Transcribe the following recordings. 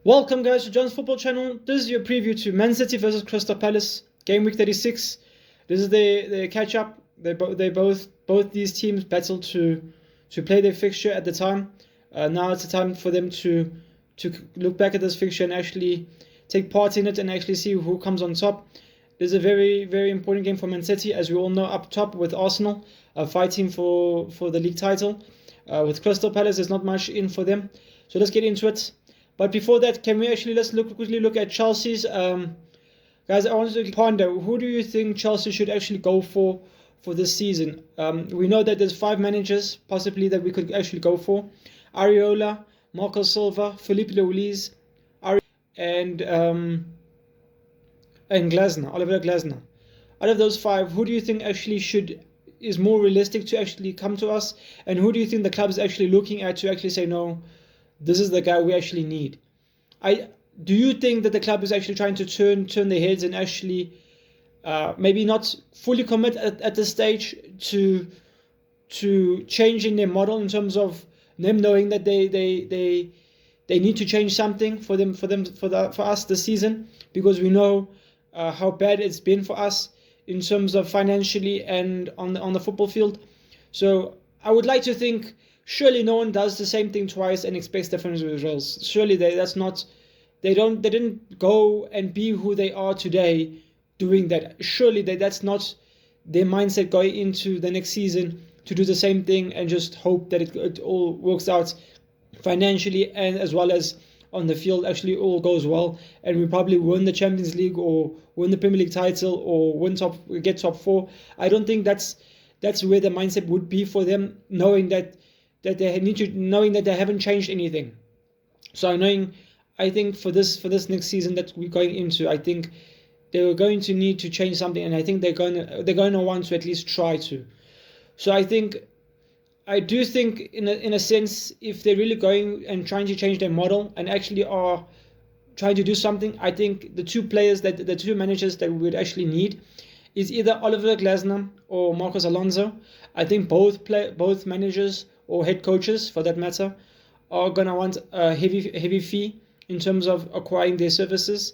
Welcome, guys, to John's Football Channel. This is your preview to Man City versus Crystal Palace, game week 36. This is the catch up. Both these teams battled to play their fixture at the time. Now it's the time for them to look back at this fixture and actually take part in it and actually see who comes on top. This is a very, very important game for Man City, as we all know, up top with Arsenal fighting for the league title. With Crystal Palace, there's not much in for them. So let's get into it. But before that, let's quickly look at Chelsea's. Guys, I want to ponder, who do you think Chelsea should actually go for this season? We know that there's 5 managers possibly that we could actually go for: Areola, Marco Silva, Felipe Luis, and Glasner, Oliver Glasner. Out of those 5, who do you think actually is more realistic to actually come to us? And who do you think the club is actually looking at to actually say, no, this is the guy we actually need? Do you think that the club is actually trying to turn their heads and actually maybe not fully commit at this stage to changing their model in terms of them knowing that they need to change something for us this season, because we know how bad it's been for us in terms of financially and on the football field. So I would like to think, surely no one does the same thing twice and expects different results. Surely they didn't go and be who they are today doing that. Surely that's not their mindset going into the next season, to do the same thing and just hope that it all works out financially and as well as on the field, actually all goes well, and we probably win the Champions League or win the Premier League title or get top 4. I don't think that's where the mindset would be for them, knowing that they haven't changed anything. So I think for this next season that we're going into, I think they're going to need to change something, and I think they're going to want to at least try to. So I do think in a sense, if they're really going and trying to change their model and actually are trying to do something, I think the two managers that we would actually need is either Oliver Glasner or Marcos Alonso. I think both managers or head coaches, for that matter, are gonna want a heavy fee in terms of acquiring their services.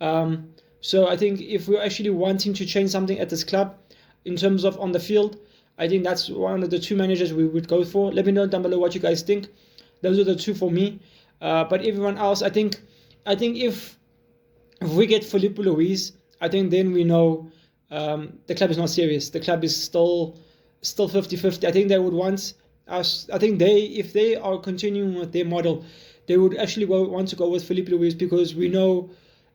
So I think if we're actually wanting to change something at this club in terms of on the field, I think that's one of the 2 managers we would go for. Let me know down below what you guys think. Those are the 2 for me. But everyone else, I think if we get Felipe Luis, I think then we know the club is not serious. The club is still 50-50. I think they would want us. I think if they are continuing with their model, they would actually want to go with Felipe Luis, because we know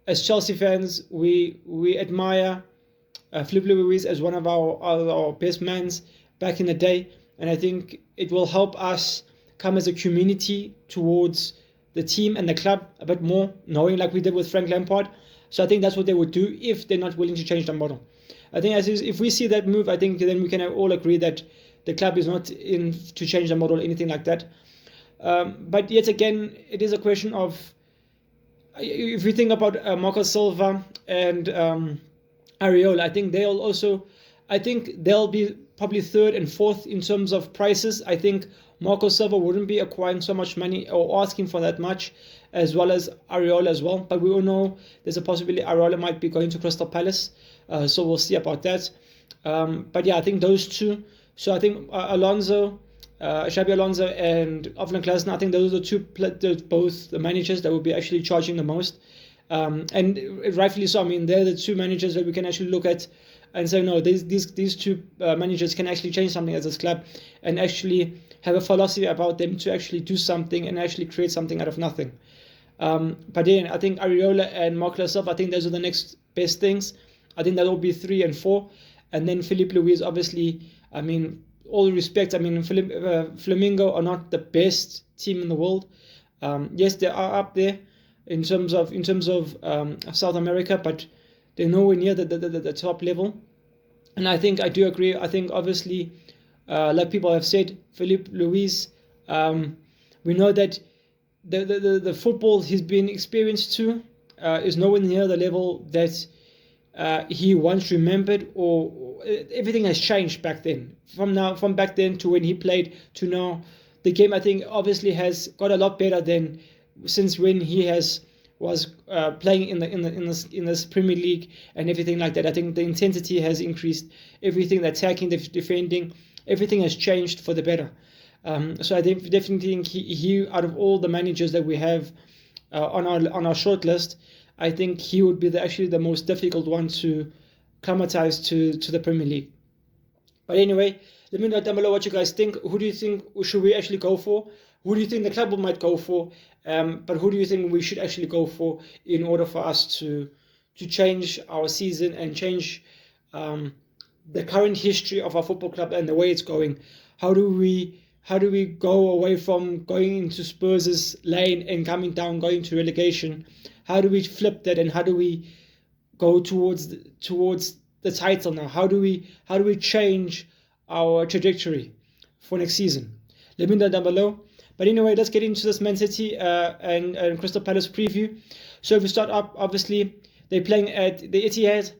as Chelsea fans we admire Felipe Luis as one of our best mans back in the day, and I think it will help us come as a community towards the team and the club a bit more, knowing like we did with Frank Lampard. So I think that's what they would do if they're not willing to change the model. I think if we see that move, I think then we can all agree that the club is not in to change the model or anything like that. But yet again, it is a question of, if we think about Marco Silva and Areola, I think they'll be probably 3rd and 4th in terms of prices. I think Marco Silva wouldn't be acquiring so much money or asking for that much, as well as Areola as well. But we all know there's a possibility Areola might be going to Crystal Palace. So we'll see about that. But yeah, I think those 2. So I think Xabi Alonso and Oliver Glasner, I think those are both the managers that will be actually charging the most. And rightfully so. I mean, they're the 2 managers that we can actually look at and say, no, these 2 managers can actually change something as this club and actually have a philosophy about them to actually do something and actually create something out of nothing. But then I think Areola and Marco Silva, I think those are the next best things. I think that will be 3 and 4. And then Felipe Luis, obviously, I mean, all respect, I mean, Flamengo are not the best team in the world. Yes, they are up there in terms of South America, but they're nowhere near the top level. And I do agree. I think obviously, like people have said, Felipe Luis, we know that the football he's been experienced to is nowhere near the level that he once remembered, or everything has changed back then. From back then to when he played to now, the game, I think, obviously has got a lot better than since when he was playing in this Premier League and everything like that. I think the intensity has increased. Everything, the attacking, the defending, everything has changed for the better. So I definitely think he out of all the managers that we have on our short list, I think he would be actually the most difficult one to acclimatize to the Premier League. But anyway, let me know down below what you guys think. Who do you think should we actually go for? Who do you think the club might go for? But who do you think we should actually go for in order for us to change our season and change the current history of our football club and the way it's going? How do we go away from going into Spurs' lane and coming down, going to relegation? How do we flip that, and how do we go towards the title now? How do we change our trajectory for next season? Let me know down below. But anyway, let's get into this Man City and Crystal Palace preview. So if we start up, obviously they're playing at the Etihad.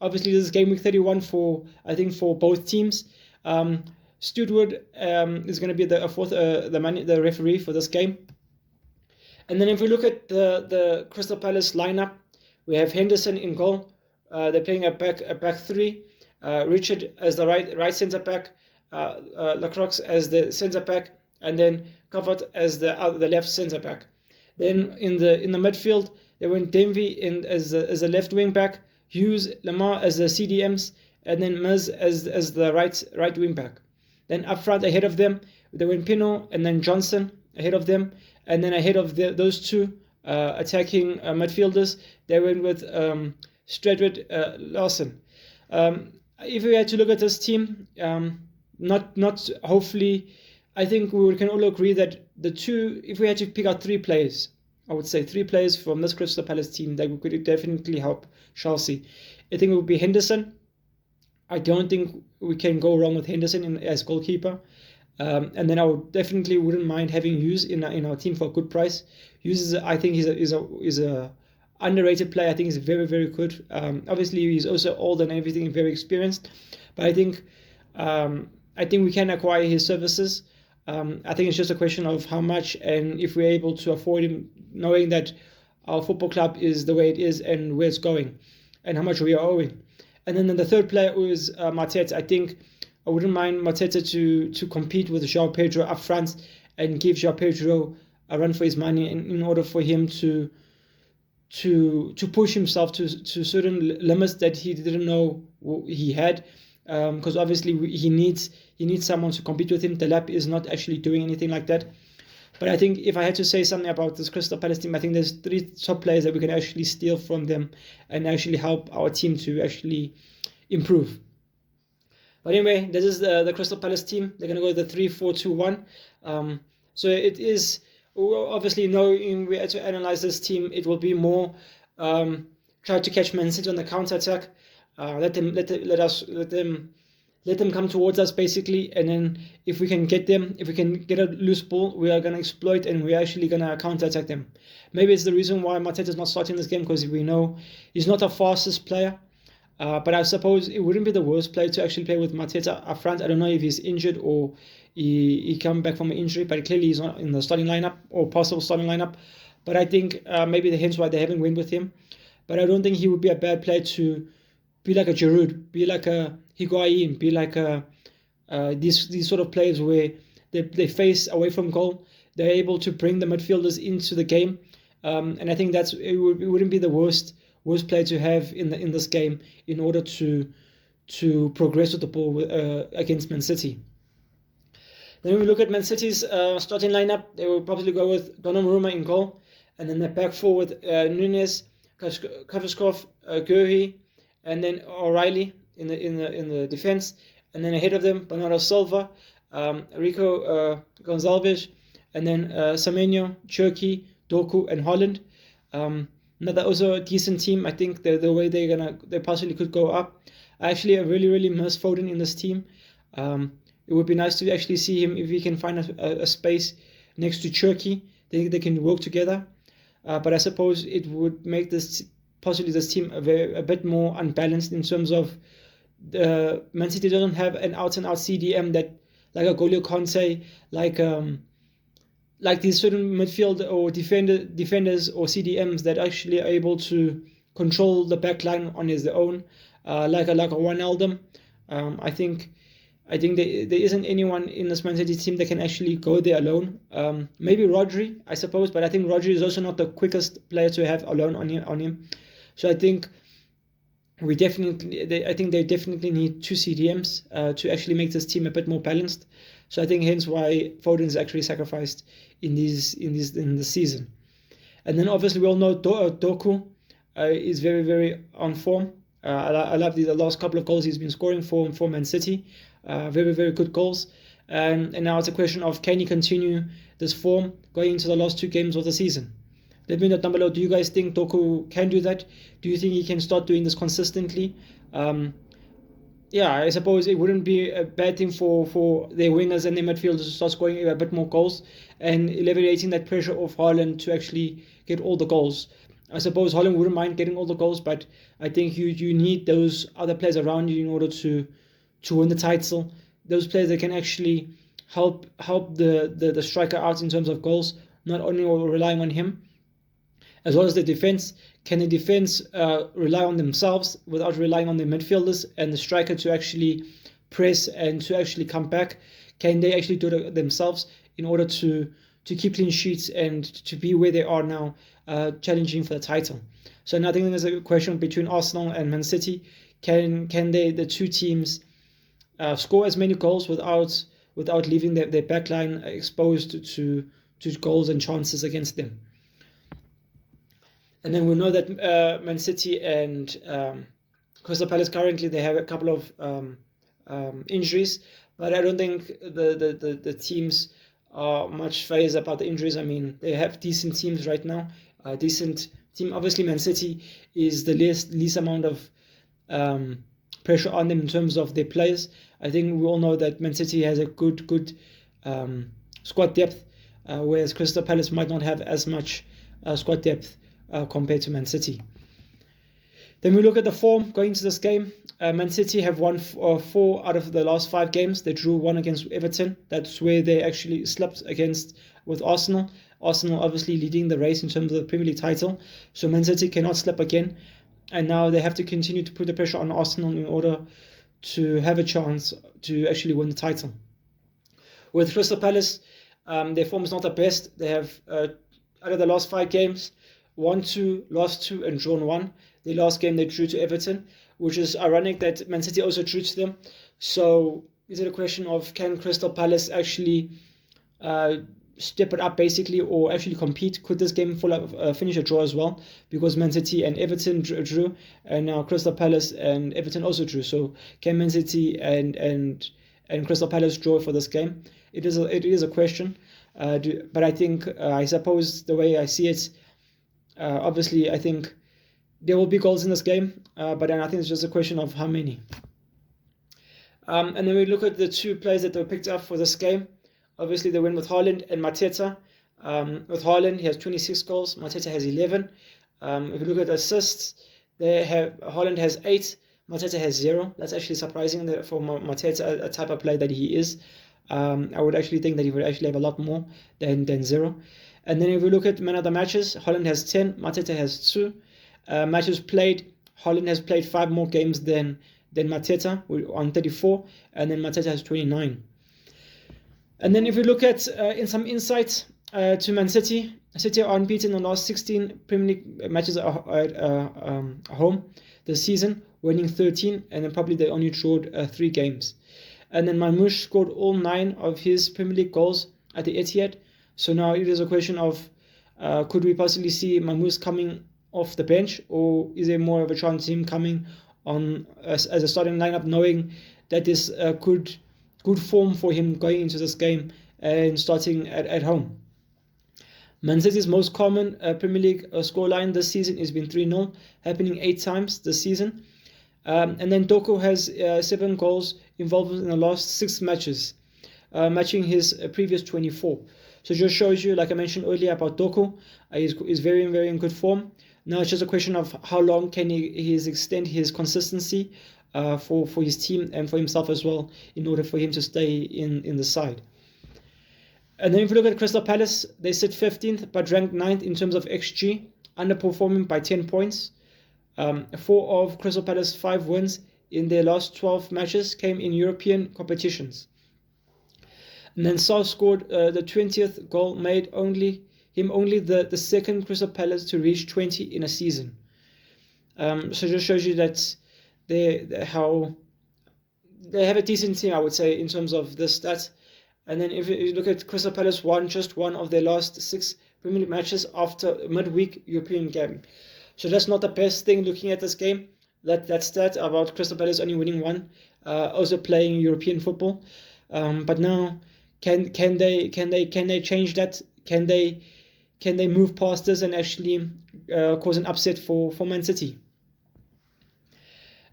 Obviously this is game week 31 for both teams. Stuart Wood is going to be the referee for this game. And then if we look at the Crystal Palace lineup, we have Henderson in goal. They're playing a back three. Richard as the right centre back, Lacroix as the centre back, and then Covered as the left centre back. Then in the midfield, they went Denby as the left wing back, Hughes, Lamar as the CDMs, and then Miz as the right wing back. Then up front ahead of them, they went Pino and then Johnson ahead of them, and then ahead of those two attacking midfielders, they went with Stradford Larson. If we had to look at this team, not hopefully, I think we can all agree that if we had to pick out 3 players, I would say 3 players from this Crystal Palace team that could definitely help Chelsea. I think it would be Henderson. I don't think we can go wrong with Henderson as goalkeeper. And then I wouldn't mind having Hughes in our team for a good price. Hughes I think is a underrated player. I think he's very, very good. Obviously he's also old and everything, very experienced. But I think we can acquire his services. I think it's just a question of how much, and if we're able to afford him, knowing that our football club is the way it is and where it's going, and how much we are owing. And then the third player is Mateta. I think I wouldn't mind Mateta to compete with João Pedro up front and give João Pedro a run for his money, in order for him to push himself to certain limits that he didn't know he had. Because obviously he needs someone to compete with him. Delap is not actually doing anything like that. But I think if I had to say something about this Crystal Palace team, I think there's 3 top players that we can actually steal from them and actually help our team to actually improve. But anyway, this is the Crystal Palace team. They're going to go with the 3-4-2-1. So it is, obviously, knowing we had to analyze this team, it will be more try to catch Man City on the counter-attack. Let them come towards us, basically, and then if we can get a loose ball, we are going to exploit, and we're actually going to counter-attack them. Maybe it's the reason why Mateta is not starting this game, because we know he's not our fastest player, but I suppose it wouldn't be the worst player to actually play with Mateta up front. I don't know if he's injured or he come back from an injury, but clearly he's not in the starting lineup or possible starting lineup. But I think maybe hence why they haven't went with him. But I don't think he would be a bad player to be like a Giroud, be like a Higuain, be like these sort of players where they face away from goal. They're able to bring the midfielders into the game, and I think it wouldn't be the worst player to have in this game in order to progress with the ball against Man City. Then when we look at Man City's starting lineup, they will probably go with Donnarumma in goal, and then the back four with Nunez, Kavashkov, Guehi, and then O'Reilly in the defense, and then ahead of them Bernardo Silva, Rico Gonçalves, and then Semenyo, Cherki, Doku, and Holland. Another also a decent team. I think the way they possibly could go up. I actually really miss Foden in this team. It would be nice to actually see him if he can find a space next to Cherki. They can work together. But I suppose it would make this team a bit more unbalanced in terms of Man City doesn't have an out-and-out CDM that like a Golio Conte, like like these certain midfield or defenders or CDMs that actually are able to control the back line on his own, like a Wijnaldum. I think there isn't anyone in this Man City team that can actually go there alone. Maybe Rodri, I suppose, but I think Rodri is also not the quickest player to have alone on him. So I think they definitely need two CDMs to actually make this team a bit more balanced. So I think hence why Foden is actually sacrificed in the season. And then obviously we all know Doku is very, very on form. I love the last couple of goals he's been scoring for Man City. Very, very good goals. And now it's a question of, can he continue this form going into the last two games of the season? Let me know down below. Do you guys think Doku can do that? Do you think he can start doing this consistently? Yeah, I suppose it wouldn't be a bad thing for their wingers and their midfielders to start scoring a bit more goals and alleviating that pressure of Haaland to actually get all the goals. I suppose Haaland wouldn't mind getting all the goals, but I think you need those other players around you in order to win the title. Those players that can actually help the striker out in terms of goals, not only relying on him. As well as the defense, can the defense rely on themselves without relying on the midfielders and the striker to actually press and to actually come back? Can they actually do it themselves in order to keep clean sheets and to be where they are now, challenging for the title? So now I think there's a question between Arsenal and Man City. Can the two teams score as many goals without leaving their backline exposed to goals and chances against them? And then we know that Man City and Crystal Palace currently they have a couple of injuries, but I don't think the teams are much phased about the injuries. I mean, they have decent teams right now. Decent team. Obviously, Man City is the least amount of pressure on them in terms of their players. I think we all know that Man City has a good squad depth, whereas Crystal Palace might not have as much squad depth compared to Man City. Then we look at the form going into this game. Man City have won 4 out of the last 5 games. They drew 1 against Everton. That's where they actually slept with Arsenal. Arsenal obviously leading the race in terms of the Premier League title. So Man City cannot slip again. And now they have to continue to put the pressure on Arsenal in order to have a chance to actually win the title. With Crystal Palace, their form is not the best. They have, out of the last 5 games, won 2, lost 2, and drawn 1. The last game they drew to Everton, which is ironic that Man City also drew to them. So is it a question of, can Crystal Palace actually step it up basically, or actually compete? Could this game finish a draw as well? Because Man City and Everton drew, and now Crystal Palace and Everton also drew. So can Man City and Crystal Palace draw for this game? It is a question, but I think I suppose the way I see it. Obviously, I think there will be goals in this game, but then I think it's just a question of how many. And then we look at the 2 players that were picked up for this game. Obviously, they went with Haaland and Mateta. With Haaland, he has 26 goals. Mateta has 11. If you look at assists, Haaland has 8. Mateta has 0. That's actually surprising for Mateta, a type of player that he is. I would actually think that he would actually have a lot more than 0. And then if we look at man of the matches, Haaland has 10, Mateta has 2. Matches played, Haaland has played 5 more games than Mateta on 34, and then Mateta has 29. And then if we look at in some insights to Man City, City are unbeaten in the last 16 Premier League matches at home this season, winning 13, and then probably they only drawed 3 games. And then Marmoush scored all 9 of his Premier League goals at the Etihad. So now it is a question of, could we possibly see Marmoush coming off the bench, or is there more of a chance of him coming on as a starting lineup, knowing that there's a good form for him going into this game and starting at home? Man City's most common Premier League scoreline this season has been 3-0, happening 8 times this season. And then Doku has 7 goals involved in the last 6 matches, matching his previous 24. So it just shows you, like I mentioned earlier about Doku, he's very, very in good form. Now it's just a question of how long can he extend his consistency for his team and for himself as well, in order for him to stay in the side. And then if you look at Crystal Palace, they sit 15th but ranked 9th in terms of XG, underperforming by 10 points. 4 of Crystal Palace's 5 wins in their last 12 matches came in European competitions. And then Saul scored the 20th goal, made only the second Crystal Palace to reach 20 in a season. So it just shows you that how they have a decent team, I would say, in terms of this stat. And then if you look at Crystal Palace, won just one of their last 6 Premier League matches after a midweek European game. So that's not the best thing looking at this game. That stat about Crystal Palace only winning one, also playing European football. But now, can they change that? Can they move past this and actually cause an upset for Man City?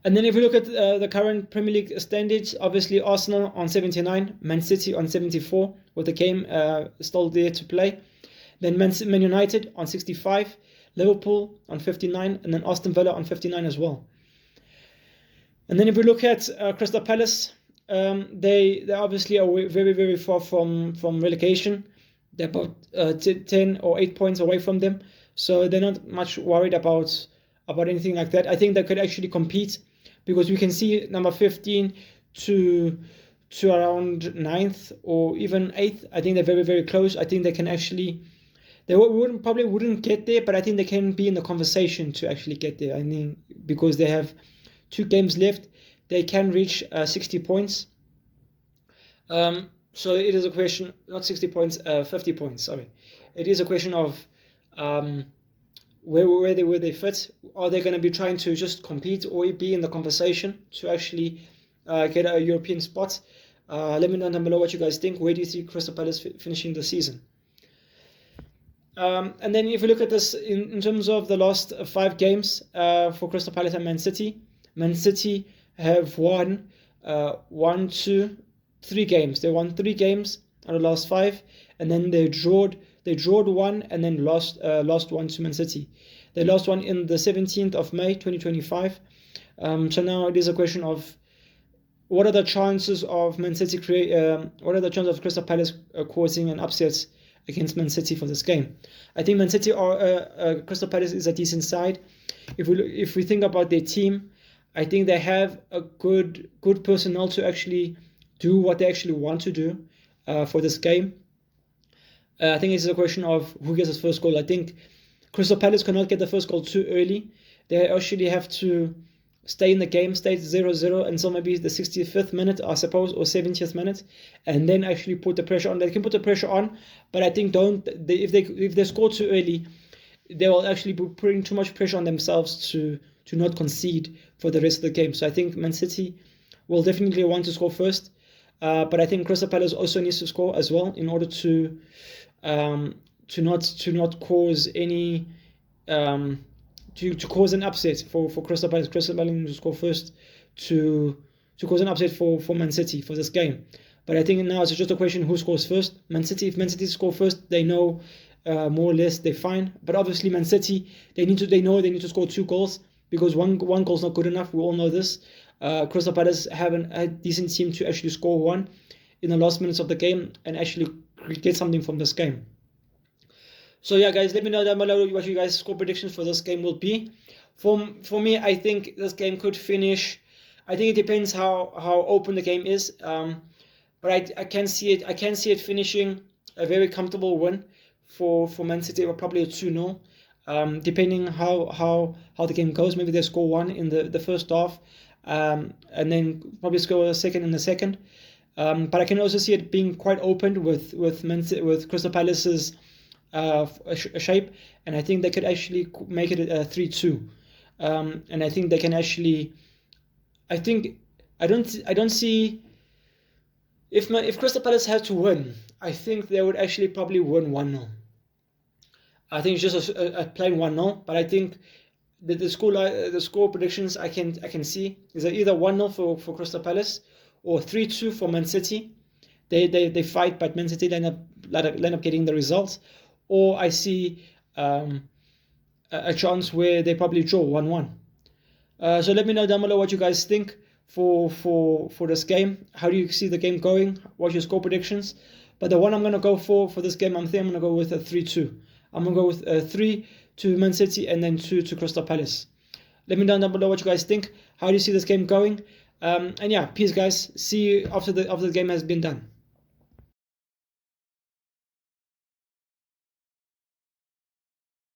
And then if we look at the current Premier League standings, obviously Arsenal on 79, Man City on 74, with the game still there to play. Then Man United on 65, Liverpool on 59, and then Aston Villa on 59 as well. And then if we look at Crystal Palace, they obviously are very, very far from relegation. They're about 10 or 8 points away from them. So they're not much worried about anything like that. I think they could actually compete, because we can see number 15 to around 9th or even 8th. I think they're very, very close. I think they can actually, they probably wouldn't get there, but I think they can be in the conversation to actually get there. I mean, because they have 2 games left, they can reach 60 points. So it is a question, not 60 points, 50 points, sorry. It is a question of where they fit. Are they going to be trying to just compete or be in the conversation to actually get a European spot? Let me know down below what you guys think. Where do you see Crystal Palace finishing the season? And then if you look at this in terms of the last 5 games for Crystal Palace and Man City have won 1, 2, 3 games. They won 3 games out of the last 5, and then they drawed 1 and then lost 1 to Man City. They lost 1 in the 17th of May 2025. So now it is a question of what are the chances of Man City what are the chances of Crystal Palace causing an upset against Man City for this game? I think Man City or Crystal Palace is a decent side. If we think about their team, I think they have a good personnel to actually do what they actually want to do for this game. I think it's a question of who gets the first goal. I think Crystal Palace cannot get the first goal too early. They actually have to stay in the game, stay 0-0 until maybe the 65th minute, I suppose, or 70th minute, and then actually put the pressure on. They can put the pressure on, but I think if they score too early, they will actually be putting too much pressure on themselves to not concede for the rest of the game. So I think Man City will definitely want to score first, but I think Crystal Palace also needs to score as well in order to not cause any to cause an upset for Crystal Palace. Crystal Palace needs to score first to cause an upset for Man City for this game. But I think now it's just a question who scores first. If Man City score first, they know more or less they're fine. But obviously Man City, they know they need to score 2 goals, because one goal is not good enough. We all know this. Crystal Palace have a decent team to actually score 1 in the last minutes of the game and actually get something from this game. So yeah, guys, let me know down below what you guys' score predictions for this game will be. For me, I think this game could finish. I think it depends how open the game is. But I can see it finishing a very comfortable win for Man City, or probably a 2-0. Depending how the game goes. Maybe they score 1 in the first half, and then probably score a second in the second. But I can also see it being quite open with Crystal Palace's shape, and I think they could actually make it a 3-2. And I think they can actually. I don't see if Crystal Palace had to win. I think they would actually probably win 1-0. I think it's just a plain 1-0, but I think the score predictions I can see is either 1-0 for Crystal Palace or 3-2 for Man City. They fight, but Man City end up getting the results. Or I see a chance where they probably draw 1-1. So let me know down below what you guys think for this game. How do you see the game going? What's your score predictions? But the one I'm going to go for this game, I'm going to go with a 3-2. I'm going to go with 3 to Man City and then 2 to Crystal Palace. Let me know down below what you guys think. How do you see this game going? And yeah, peace guys. See you after the game has been done.